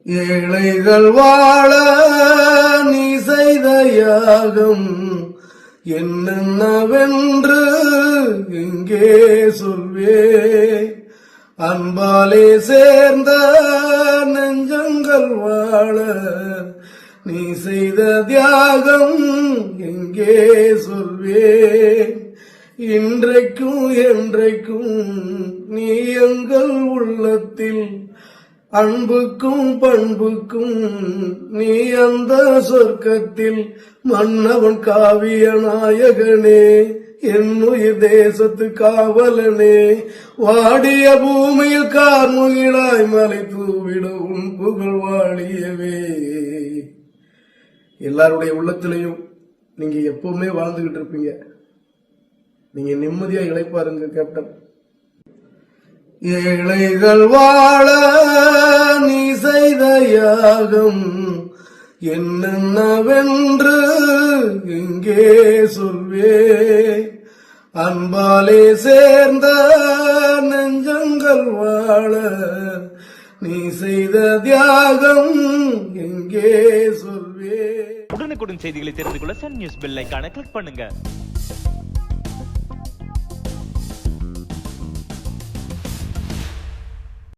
ஏழைகள் வாழ நீ செய்த யாகம் என்னென்னவென்று இங்கே சொல்வே. அன்பாலே சேர்ந்த நெஞ்சங்கள் வாழ நீ செய்த தியாகம் எங்கே சொல்வே. இன்றைக்கும் என்றைக்கும் நீ எங்கள் உள்ளத்தில் அன்புக்கும் பண்புக்கும் நீ அந்த சொர்க்கத்தில் மன்னவன் காவிய நாயகனே, என்னுயிர் தேசத்து காவலனே. வாடிய பூமியில் கார்முகிலாய் மலை தூவிட உன் புகழ் வாழியவே. எல்லாருடைய உள்ளத்திலையும் நீங்க எப்பவுமே வாழ்ந்துகிட்டு இருப்பீங்க. நீங்க நிம்மதியா இளைப்பாருங்க கேப்டன். ஏழைகள் வாழ நீ செய்த யாகம் என்னென்னவென்று இங்கே சொல்வே. அன்பாலே சேர்ந்த நெஞ்சங்கள் வாழ நீ செய்த தியாகம் எங்கே சொல்வே. உடனுக்குடன் செய்திகளை தெரிந்து கொள்ள சன் நியூஸ் பெல் ஐகானை கிளிக் பண்ணுங்க.